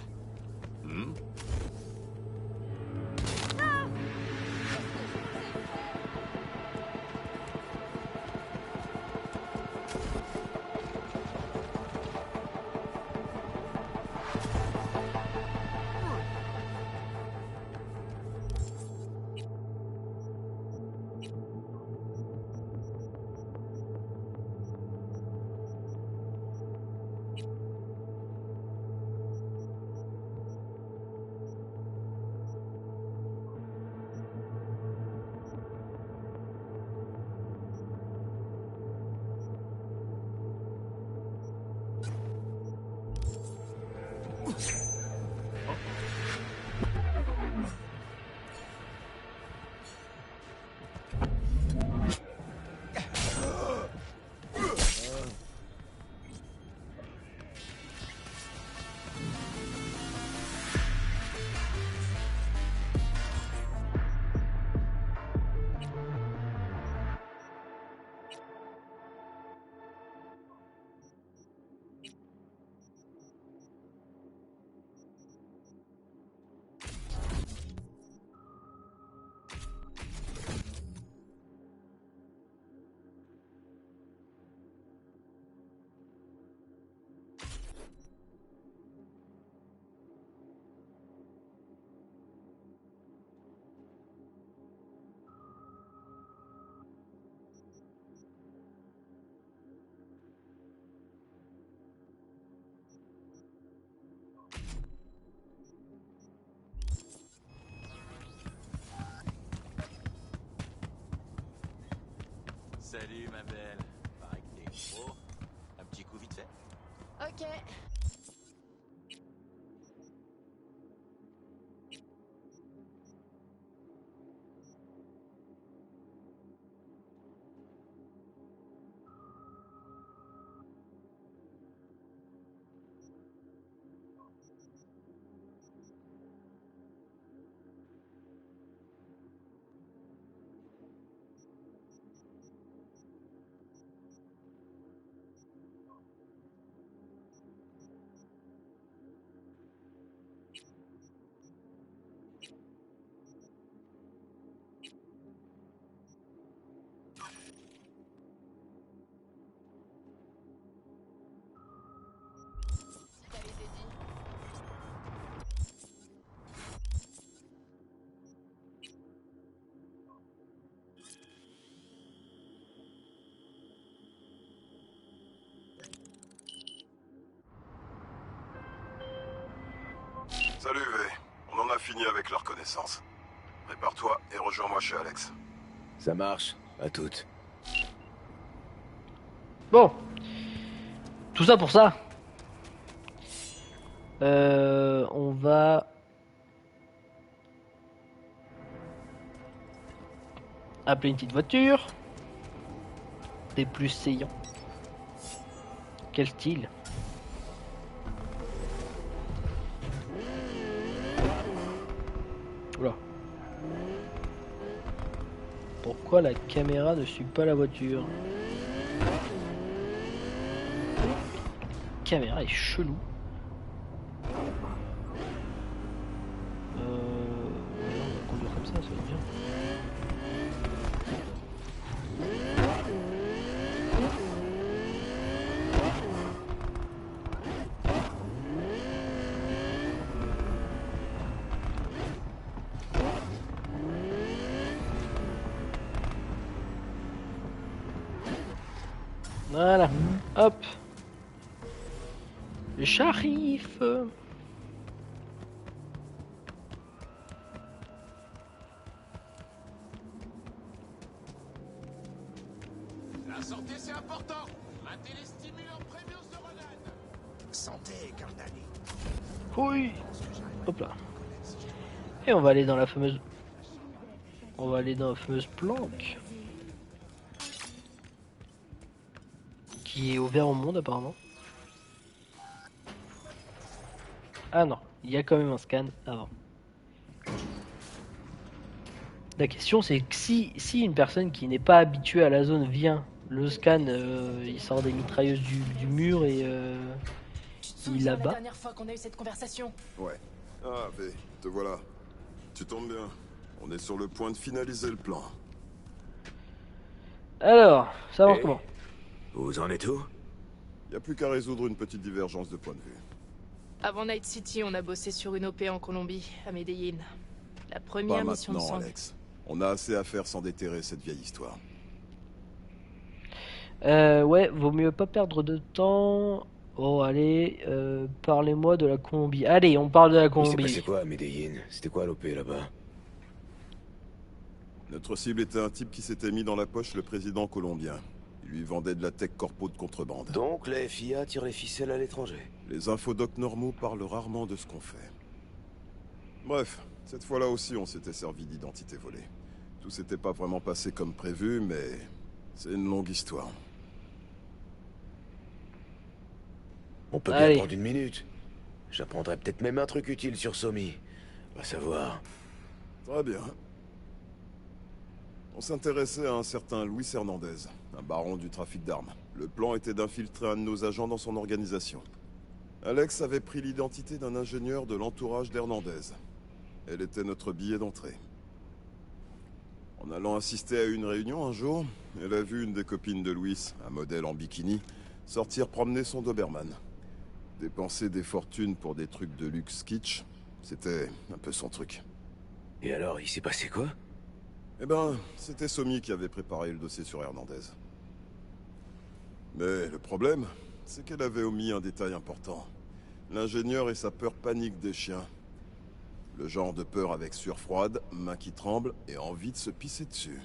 Salut ma belle. Pareil que t'es gros. Un petit coup vite fait. Ok. Salut V, on en a fini avec la reconnaissance. Prépare-toi et rejoins-moi chez Alex. Ça marche, à toutes. Bon. Tout ça pour ça. On va... appeler une petite voiture. Des plus saillants. Quel style. Oula. Pourquoi la caméra ne suit pas la voiture? La caméra est chelou. On va conduire comme ça va être bien. Voilà, hop. J'arrive. La santé c'est important. Matez les stimulants premium de Ronan. Santé, Cardani. Oui. Hop là. Et on va aller dans la fameuse On va aller dans la fameuse planque. Qui est ouvert au monde apparemment. Ah non, il y a quand même un scan avant. La question c'est que si une personne qui n'est pas habituée à la zone vient, le scan il sort des mitrailleuses du mur et il la bat. La dernière fois qu'on a eu cette conversation. Ouais. Ah, V, te voilà. Tu tombes bien. On est sur le point de finaliser le plan. Alors, ça va comment? Vous en êtes où? Y a plus qu'à résoudre une petite divergence de point de vue. Avant Night City, on a bossé sur une OP en Colombie, à Medellín. La première Pas mission de maintenant, sang. Alex. On a assez à faire sans déterrer cette vieille histoire. Ouais, vaut mieux pas perdre de temps. Oh, allez, parlez-moi de la Colombie. Allez, on parle de la Colombie. C'est quoi à Medellín? C'était quoi l'OP là-bas? Notre cible était un type qui s'était mis dans la poche le président colombien. Il lui vendait de la tech corpo de contrebande. Donc la FIA tire les ficelles à l'étranger. Les infodocs normaux parlent rarement de ce qu'on fait. Bref, cette fois-là aussi on s'était servi d'identité volée. Tout s'était pas vraiment passé comme prévu, mais c'est une longue histoire. On peut bien prendre une minute. J'apprendrai peut-être même un truc utile sur Somi. Va savoir. Très bien. On s'intéressait à un certain Luis Hernandez, un baron du trafic d'armes. Le plan était d'infiltrer un de nos agents dans son organisation. Alex avait pris l'identité d'un ingénieur de l'entourage d'Hernandez. Elle était notre billet d'entrée. En allant assister à une réunion un jour, elle a vu une des copines de Luis, un modèle en bikini, sortir promener son Doberman. Dépenser des fortunes pour des trucs de luxe kitsch, c'était un peu son truc. Et alors, il s'est passé quoi? Eh ben, c'était Somi qui avait préparé le dossier sur Hernandez. Mais le problème, c'est qu'elle avait omis un détail important. L'ingénieur et sa peur panique des chiens. Le genre de peur avec sueur froide, main qui tremble et envie de se pisser dessus.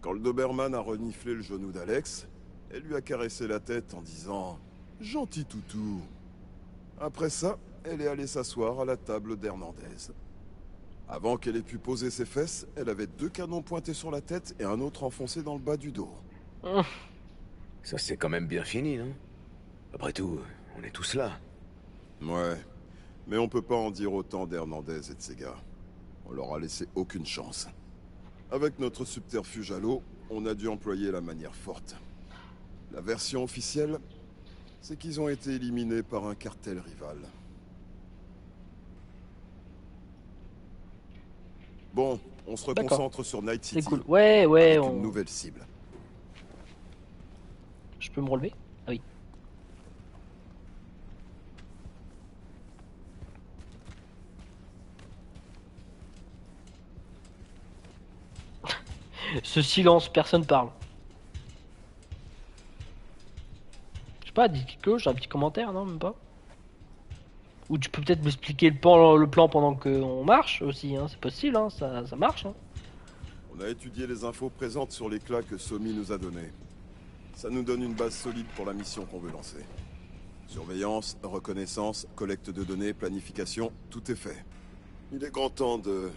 Quand le Doberman a reniflé le genou d'Alex, elle lui a caressé la tête en disant « Gentil toutou ». Après ça, elle est allée s'asseoir à la table d'Hernandez. Avant qu'elle ait pu poser ses fesses, elle avait 2 canons pointés sur la tête et un autre enfoncé dans le bas du dos. Ça c'est quand même bien fini, non? Après tout, on est tous là. Ouais, mais on peut pas en dire autant d'Hernandez et de ses gars. On leur a laissé aucune chance. Avec notre subterfuge à l'eau, on a dû employer la manière forte. La version officielle, c'est qu'ils ont été éliminés par un cartel rival. Bon, on se reconcentre sur Night City. C'est cool. Ouais, avec une nouvelle cible. Je peux me relever? Ah oui. Ce silence, personne parle. Je sais pas, dis quelque chose, un petit commentaire, non, même pas? Ou tu peux peut-être m'expliquer le plan pendant qu'on marche aussi, hein, c'est possible, hein, ça marche. Hein. On a étudié les infos présentes sur l'éclat que Somi nous a donné. Ça nous donne une base solide pour la mission qu'on veut lancer. Surveillance, reconnaissance, collecte de données, planification, tout est fait. Il est grand temps de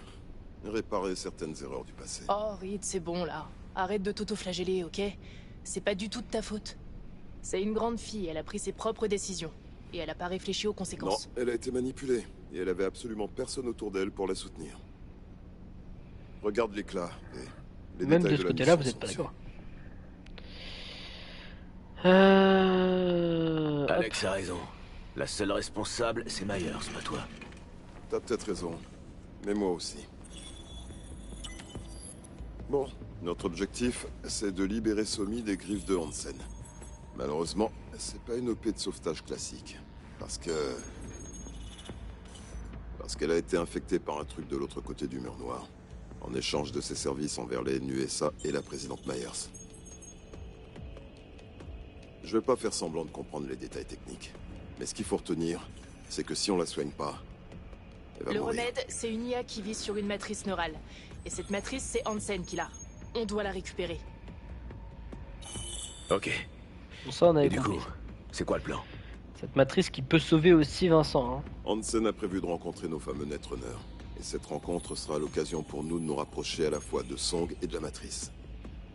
réparer certaines erreurs du passé. Oh, Reed, c'est bon là. Arrête de t'auto-flageller, ok? C'est pas du tout de ta faute. C'est une grande fille, elle a pris ses propres décisions. Et elle a pas réfléchi aux conséquences. Non, elle a été manipulée. Et elle avait absolument personne autour d'elle pour la soutenir. Regarde l'éclat. Les Même détails de ce la côté-là, mission vous êtes pas sont d'accord. Alex a raison. La seule responsable, c'est Myers, pas toi. T'as peut-être raison. Mais moi aussi. Bon, notre objectif, c'est de libérer Somi des griffes de Hansen. Malheureusement, c'est pas une OP de sauvetage classique. Parce qu'elle a été infectée par un truc de l'autre côté du mur noir. En échange de ses services envers les NUSA et la présidente Myers. Je vais pas faire semblant de comprendre les détails techniques. Mais ce qu'il faut retenir, c'est que si on la soigne pas, elle va Le mourir. remède, c'est une IA qui vit sur une matrice neurale. Et cette matrice, c'est Hansen qui l'a. On doit la récupérer. Ok. Pour ça, on avait Et du compris. coup, c'est quoi le plan? Cette matrice qui peut sauver aussi Vincent. Hein. Hansen a prévu de rencontrer nos fameux Netrunners. Et Et cette rencontre sera l'occasion pour nous de nous rapprocher à la fois de Song et de la Matrice.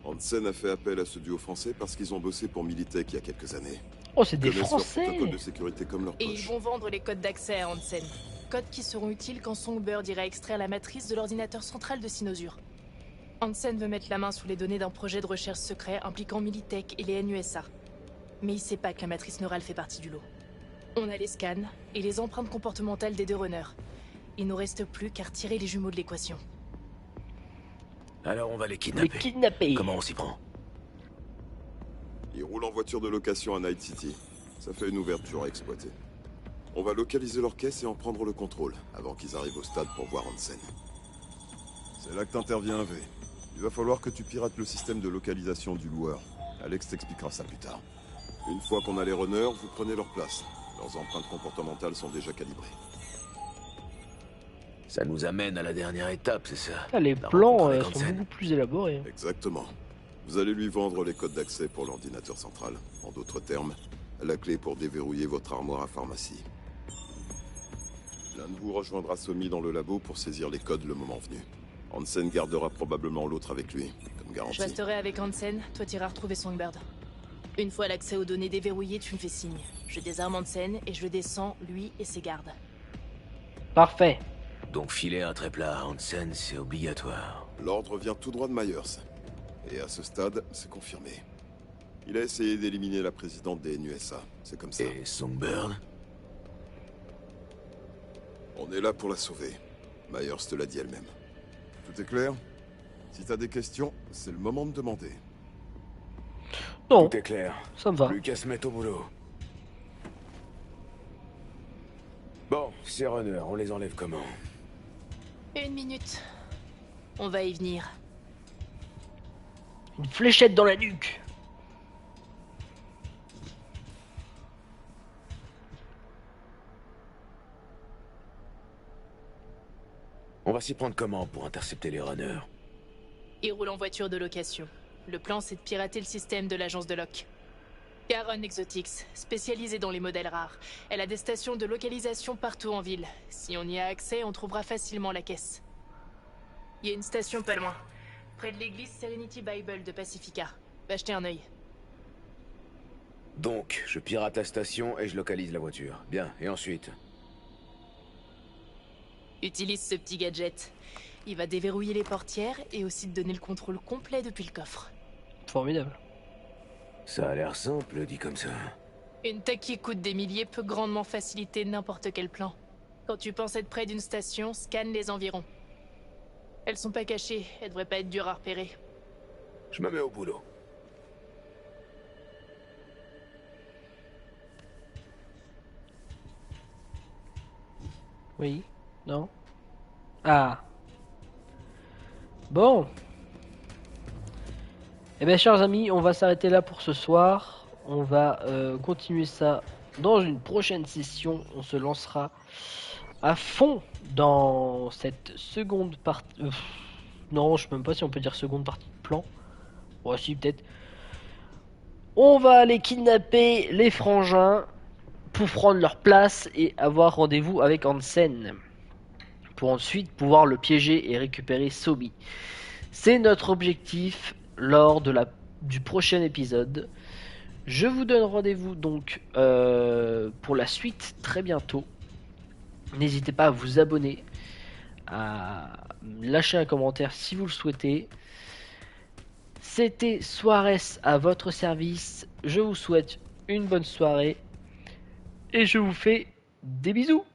Hansen a fait appel à ce duo français parce qu'ils ont bossé pour Militech il y a quelques années. Oh, c'est des Ils connaissent leur Français! protocole de sécurité comme leur Et poche. ils vont vendre les codes d'accès à Hansen. Codes qui seront utiles quand Songbird ira extraire la matrice de l'ordinateur central de Sinosure. Hansen veut mettre la main sur les données d'un projet de recherche secret impliquant Militech et les NUSA. Mais il sait pas que la matrice neurale fait partie du lot. On a les scans et les empreintes comportementales des deux runners. Il nous reste plus qu'à retirer les jumeaux de l'équation. Alors on va les Les kidnapper. kidnapper! Comment on s'y prend? Ils roulent en voiture de location à Night City. Ça fait une ouverture à exploiter. On va localiser leur caisse et en prendre le contrôle, avant qu'ils arrivent au stade pour voir Hansen. C'est là que t'interviens, V. Il va falloir que tu pirates le système de localisation du loueur. Alex t'expliquera ça plus tard. Une fois qu'on a les runners, vous prenez leur place. Leurs empreintes comportementales sont déjà calibrées. Ça nous amène à la dernière étape, c'est ça? Ah, les La plans rencontre avec sont Hansen. beaucoup plus élaborés. Exactement. Vous allez lui vendre les codes d'accès pour l'ordinateur central. En d'autres termes, la clé pour déverrouiller votre armoire à pharmacie. L'un de vous rejoindra Somi dans le labo pour saisir les codes le moment venu. Hansen gardera probablement l'autre avec lui, comme Je garantie. resterai avec Hansen, toi t'iras retrouver Songbird. Une fois l'accès aux données déverrouillé, tu me fais signe. Je désarme Hansen et je le descends, lui et ses gardes. Parfait. Donc filer un trait plat à Hansen, c'est obligatoire. L'ordre vient tout droit de Myers. Et à ce stade, c'est confirmé. Il a essayé d'éliminer la présidente des NUSA. C'est comme ça. Et Songbird? On est là pour la sauver. Myers te l'a dit elle-même. Tout est clair? Si t'as des questions, c'est le moment de demander. Non, Tout est clair. ça me va. Plus qu'à se mettre au boulot. Bon, ces runners, on les enlève comment? 1 minute. On va y venir. Une fléchette dans la nuque. On va s'y prendre comment pour intercepter les runners? Il roule en voiture de location. Le plan, c'est de pirater le système de l'agence de Locke. Karen Exotics, spécialisée dans les modèles rares. Elle a des stations de localisation partout en ville. Si on y a accès, on trouvera facilement la caisse. Il y a une station pas loin, près de l'église Serenity Bible de Pacifica. Va jeter un œil. Donc, je pirate la station et je localise la voiture. Bien, et ensuite? Utilise ce petit gadget. Il va déverrouiller les portières et aussi te donner le contrôle complet depuis le coffre. Formidable. Ça a l'air simple, dit comme ça. Une tech qui coûte des milliers peut grandement faciliter n'importe quel plan. Quand tu penses être près d'une station, scanne les environs. Elles sont pas cachées, elles devraient pas être dures à repérer. Je me mets au boulot. Oui. Non. Ah. Bon. Eh bien, chers amis, on va s'arrêter là pour ce soir. On va continuer ça dans une prochaine session. On se lancera à fond dans cette seconde partie. Non, je sais même pas si on peut dire seconde partie de plan. Ouais, si, peut-être. On va aller kidnapper les frangins pour prendre leur place et avoir rendez-vous avec Hansen. Pour ensuite pouvoir le piéger et récupérer Somi. C'est notre objectif lors de du prochain épisode. Je vous donne rendez-vous donc pour la suite très bientôt. N'hésitez pas à vous abonner, à lâcher un commentaire si vous le souhaitez. C'était Suarez à votre service. Je vous souhaite une bonne soirée et je vous fais des bisous.